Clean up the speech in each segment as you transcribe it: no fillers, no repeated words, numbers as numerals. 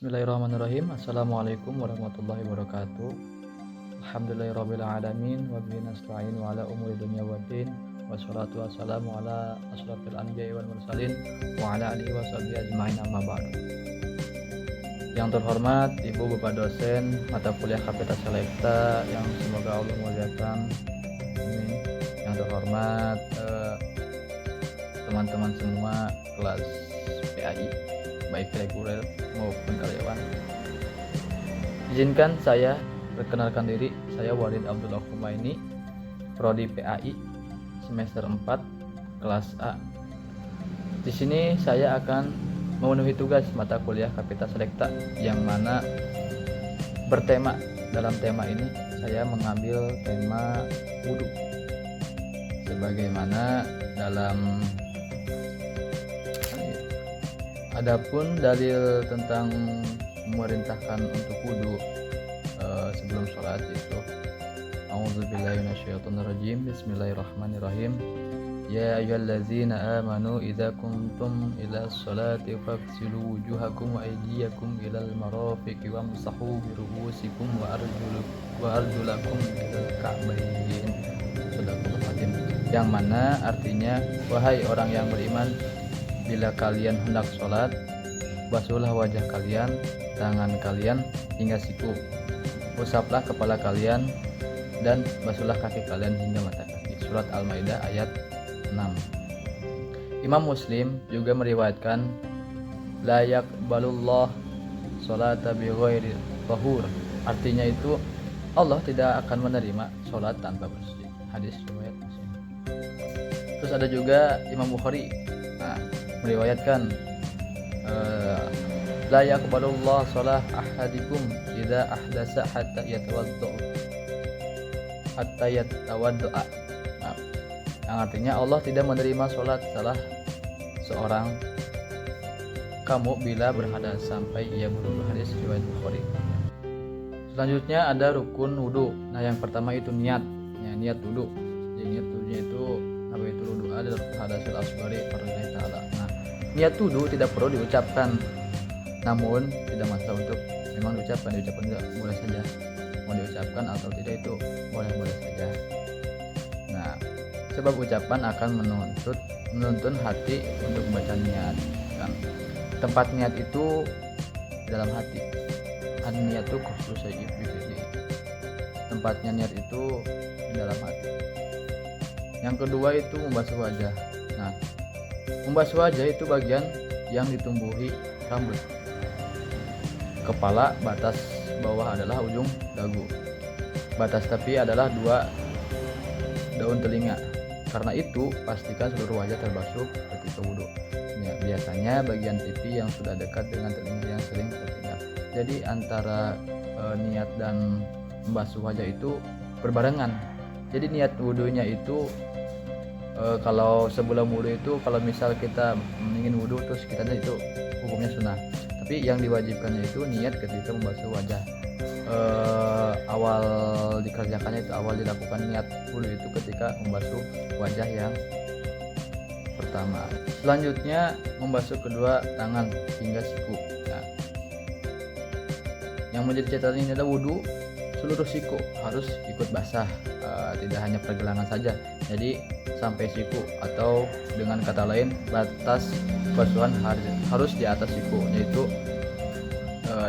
Bismillahirrahmanirrahim. Assalamualaikum warahmatullahi wabarakatuh. Alhamdulillahirabbil alamin wa bihi nasta'in wa ala umuri dunya waddin. Wassalatu wassalamu ala asrofil anbiya'i wal mursalin wa ala alihi washabihi ajmain amma ba'du. Yang terhormat Ibu Bapak dosen mata kuliah Kapita Selekta yang semoga Allah muliakan. Amin. Yang terhormat teman-teman semua kelas PAI baik reguler maupun karyawan. Izinkan saya perkenalkan diri, saya Walid Abdullah Humaini, Prodi PAI semester 4 kelas A. Di sini saya akan memenuhi tugas mata kuliah Kapita Selekta yang mana bertema, dalam tema ini saya mengambil tema wudhu. Sebagaimana dalam adapun dalil tentang memerintahkan untuk wudhu sebelum sholat itu A'udzubillahi minasyaitonirrajim. Bismillahirrahmanirrahim. Ya ayyuhallazina amanu idza kuntum ila sholati faghsilu wujuhakum wa aydiyakum ilal marafiqi wamsahu bi ru'usikum wa arjulakum ilal ka'bayn. Shadaqallahu azim. Yang mana artinya, wahai orang yang beriman, bila kalian hendak sholat, basuhlah wajah kalian, tangan kalian hingga siku, usaplah kepala kalian, dan basuhlah kaki kalian hingga mata kaki. Surat Al-Maidah ayat 6. Imam Muslim juga meriwayatkan, la yaqbalullah sholata bi ghairi tahur. Artinya itu, Allah tidak akan menerima sholat tanpa bersih. Hadis riwayat Muslim. Terus ada juga Imam Bukhari meriwayatkan, la yaqbalullah shalah ahadikum idza ahdasa hatta yatawadda. Yang artinya Allah tidak menerima sholat salah seorang kamu bila berhadas sampai ia berwudu. Hadis riwayat Bukhari. Selanjutnya ada rukun wudu. Nah, yang pertama itu niat. Ya, niat wudu. Jadi niat wudunya itu apa itu wudu ada hadasul asghari fardhu ta'ala. Nah, niat wudu tidak perlu diucapkan, namun tidak masalah untuk memang diucapkan enggak boleh saja, mau diucapkan atau tidak itu boleh saja. Nah, sebab ucapan akan menuntun hati untuk membaca niat kan. Tempat niat itu dalam hati. An-niyatu khusus syai'in fi fi'li. Tempatnya niat itu di dalam hati. Yang kedua itu membasuh wajah. Nah, membasuh wajah itu bagian yang ditumbuhi rambut. Kepala batas bawah adalah ujung dagu. Batas tepi adalah 2 daun telinga. Karena itu, pastikan seluruh wajah terbasuh ketika wudhu. Ya, biasanya bagian pipi yang sudah dekat dengan telinga yang sering tertinggal. Jadi antara niat dan membasuh wajah itu berbarengan. Jadi niat wudhunya itu kalau sebelum wudhu itu, kalau misal kita ingin wudhu terus kita itu hukumnya sunnah. Tapi yang diwajibkannya itu niat ketika membasuh wajah. Awal dikerjakannya itu, awal dilakukan niat wudhu itu ketika membasuh wajah yang pertama. Selanjutnya membasuh kedua tangan hingga siku. Nah, yang menjadi catatan ini adalah wudhu seluruh siku harus ikut basah, tidak hanya pergelangan saja. Jadi sampai siku, atau dengan kata lain batas basuhan harus di atas siku, yaitu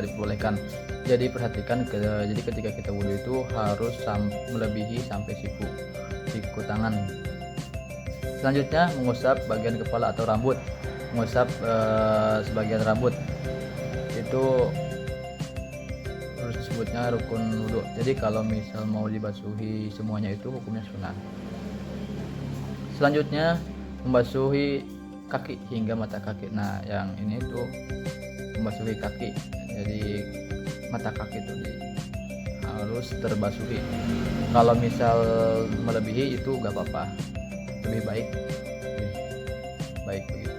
dibolehkan. Jadi perhatikan, jadi ketika kita wudhu itu harus melebihi sampai siku tangan. Selanjutnya mengusap bagian kepala atau rambut. Mengusap sebagian rambut itu harus disebutnya rukun wudhu. Jadi kalau misal mau dibasuhi semuanya itu hukumnya sunnah. Selanjutnya membasuhi kaki hingga mata kaki. Nah, yang ini tuh membasuhi kaki. Jadi mata kaki itu harus terbasuhi. Kalau misal melebihi itu gak apa-apa, lebih baik begitu.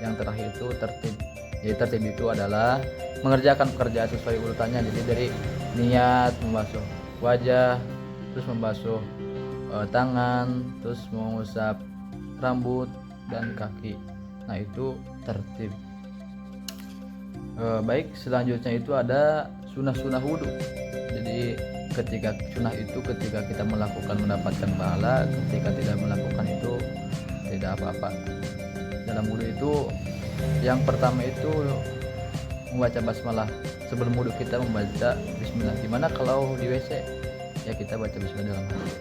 Yang terakhir itu tertib. Jadi tertib itu adalah mengerjakan pekerjaan sesuai urutannya. Jadi dari niat membasuh wajah, terus membasuh tangan, terus mengusap rambut dan kaki. Nah, itu tertib. Baik, selanjutnya itu ada sunah-sunah wudhu. Jadi ketika sunnah itu ketika kita melakukan mendapatkan pahala, ketika tidak melakukan itu tidak apa-apa. Dalam wudhu itu yang pertama itu membaca basmalah. Sebelum wudhu kita membaca bismillah. Gimana kalau di WC? Ya kita baca bismillah dalam hati.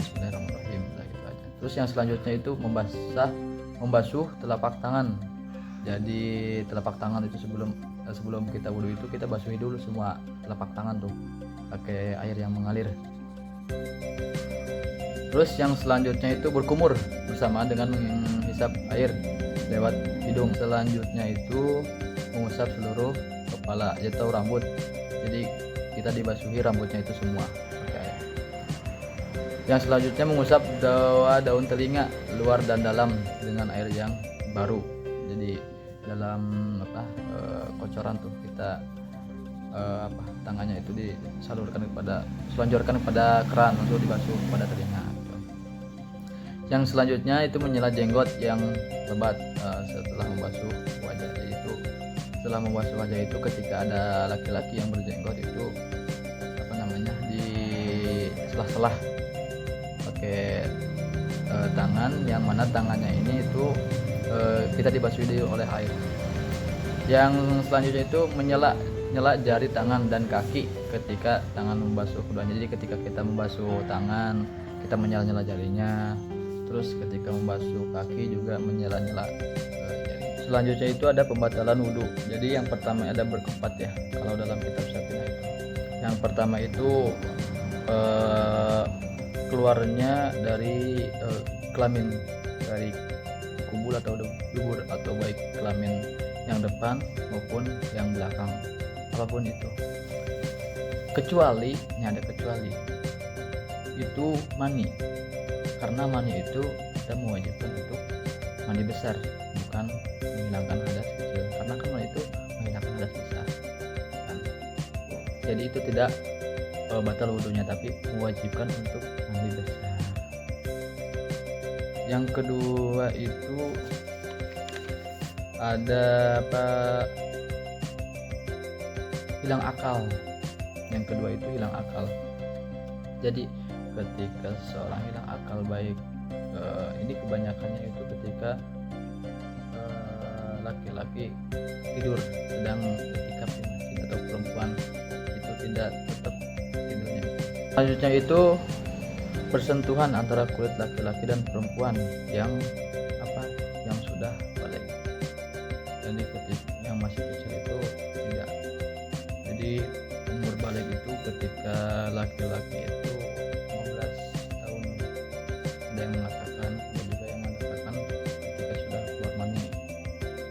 Bismillahirrahmanirrahim. Gitu aja. Terus yang selanjutnya itu membasuh telapak tangan. Jadi telapak tangan itu sebelum kita wudhu itu kita basuhi dulu semua telapak tangan tuh pakai air yang mengalir. Terus yang selanjutnya itu berkumur bersamaan dengan menghisap air lewat hidung. Selanjutnya itu mengusap seluruh kepala atau rambut. Jadi kita dibasuhi rambutnya itu semua pakai air. Yang selanjutnya mengusap daun telinga luar dan dalam dengan air yang baru. Jadi dalam kocoran tuh kita tangannya itu diselonjorkan kepada keran untuk dibasuh pada telinga. Yang selanjutnya itu menyela jenggot yang lebat setelah membasuh wajah. Itu setelah membasuh wajah itu ketika ada laki-laki yang berjenggot itu di selah-selah pakai tangan, yang mana tangannya ini itu kita dibasuhi oleh air. Yang selanjutnya itu menyela jari tangan dan kaki ketika tangan membasuh keduanya. Jadi ketika kita membasuh tangan kita menyela jarinya, terus ketika membasuh kaki juga menyela jari. Selanjutnya itu ada pembatalan wudhu. Jadi yang pertama ada berkeempat ya kalau dalam kitab Syafi'iyah itu. Yang pertama itu keluarnya dari kelamin, dari kubul atau dubur, atau baik kelamin yang depan maupun yang belakang, apapun itu. Kecuali itu mani, karena mani itu kita mewajibkan untuk mandi besar, bukan menghilangkan hadas kecil, karena kan mani itu menghilangkan hadas besar kan. Jadi itu tidak batal wudhunya, tapi mewajibkan untuk mandi besar. Yang kedua itu ada hilang akal. Yang kedua itu hilang akal. Jadi ketika seseorang hilang akal, baik ini kebanyakannya itu ketika laki-laki tidur sedang itikaf di masjid, atau perempuan itu tidak tetap tidurnya. Selanjutnya itu persentuhan antara kulit laki-laki dan perempuan yang sudah balik. Jadi ketika yang masih kecil itu tidak. Jadi umur balik itu ketika laki-laki itu 15 tahun, ada yang mengatakan, ada juga yang mengatakan ketika sudah keluar mani.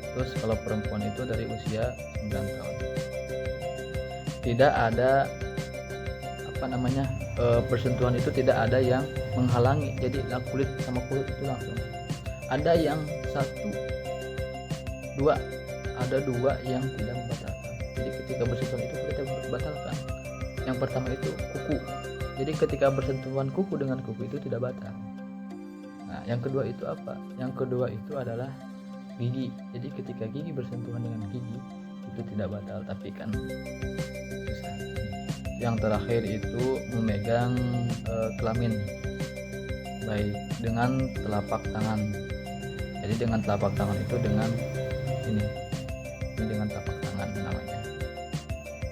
Terus kalau perempuan itu dari usia 9 tahun. Tidak ada persentuhan itu tidak ada yang menghalangi. Jadi kulit sama kulit itu langsung. Ada yang ada dua yang tidak membatalkan. Jadi ketika bersentuhan itu kita membatalkan. Yang pertama itu kuku. Jadi ketika bersentuhan kuku dengan kuku itu tidak batal. Nah, yang kedua itu apa? Yang kedua itu adalah gigi. Jadi ketika gigi bersentuhan dengan gigi itu tidak batal, tapi kan susah. Yang terakhir itu memegang kelamin, baik dengan telapak tangan. Jadi dengan telapak tangan itu dengan ini dengan telapak tangan namanya.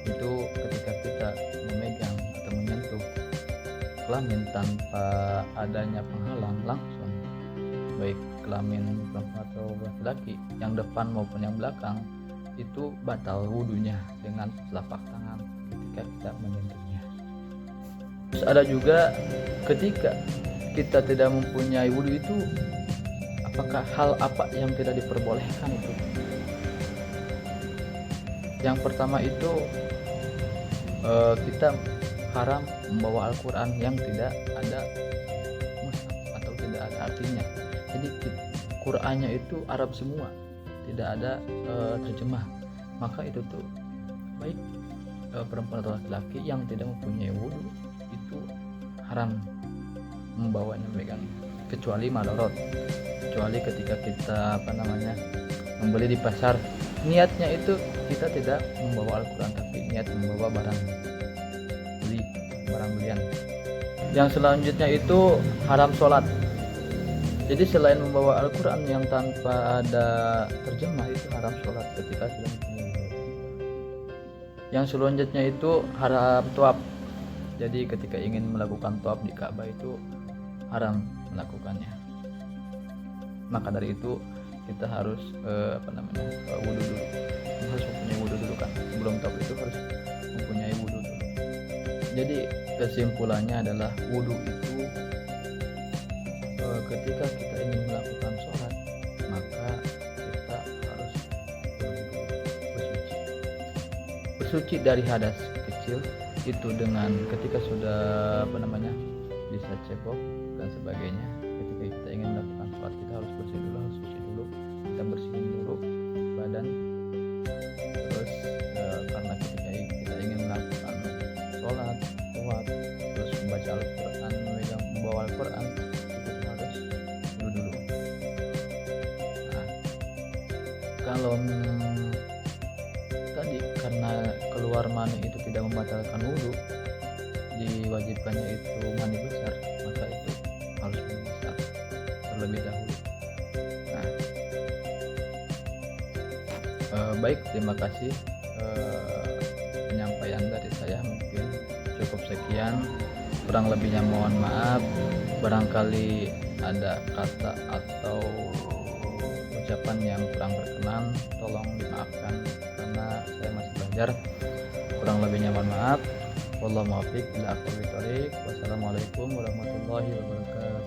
Itu ketika kita memegang atau menyentuh kelamin tanpa adanya penghalang langsung, baik kelamin perempuan atau laki-laki, yang depan maupun yang belakang, itu batal wudhunya dengan telapak tangan ketika kita menyentuhnya. Terus ada juga ketika kita tidak mempunyai wudhu itu, apakah hal apa yang tidak diperbolehkan itu? Yang pertama itu kita haram membawa Al-Quran yang tidak ada mushaf atau tidak ada artinya. Jadi Qurannya itu Arab semua, tidak ada terjemah. Maka itu tuh baik perempuan atau laki-laki yang tidak mempunyai wudhu itu haram membawanya, megangnya, kecuali madorot, kecuali ketika kita membeli di pasar niatnya itu kita tidak membawa Al-Quran, tapi niat membawa barang belian. Yang selanjutnya itu haram sholat. Jadi selain membawa Al-Quran yang tanpa ada terjemah, itu haram sholat ketika sedang berkunjung. Yang selanjutnya itu haram tawaf. Jadi ketika ingin melakukan tawaf di Ka'bah itu haram melakukannya. Maka dari itu kita harus wudu dulu. Harus mempunyai wudu dulu kan. Sebelum tawaf itu harus mempunyai wudu dulu. Jadi kesimpulannya adalah wudu itu ketika kita ingin melakukan sholat, maka kita harus bersuci dari hadas kecil itu dengan ketika sudah bisa cebok dan sebagainya. Ketika kita ingin melakukan sholat, kita harus bersih dulu, harus suci dulu, kita bersihin dulu badan. Terus karena ketika kita ingin melakukan sholat, terus membaca Al-Quran, membawa Al-Quran, kita harus dulu. Nah, kalau tadi karena keluar mani itu tidak membatalkan wudu, diwajibkannya itu mani besar, maka itu harus mani besar terlebih dahulu. Nah, baik, terima kasih penyampaian dari saya, mungkin cukup sekian, kurang lebihnya mohon maaf. Barangkali ada kata atau ucapan yang kurang berkenan, tolong dimaafkan karena saya masih belajar. Kurang lebihnya mohon maaf. Wallahu muwaffiq ila aqwamit thoriq. Wassalamualaikum warahmatullahi wabarakatuh.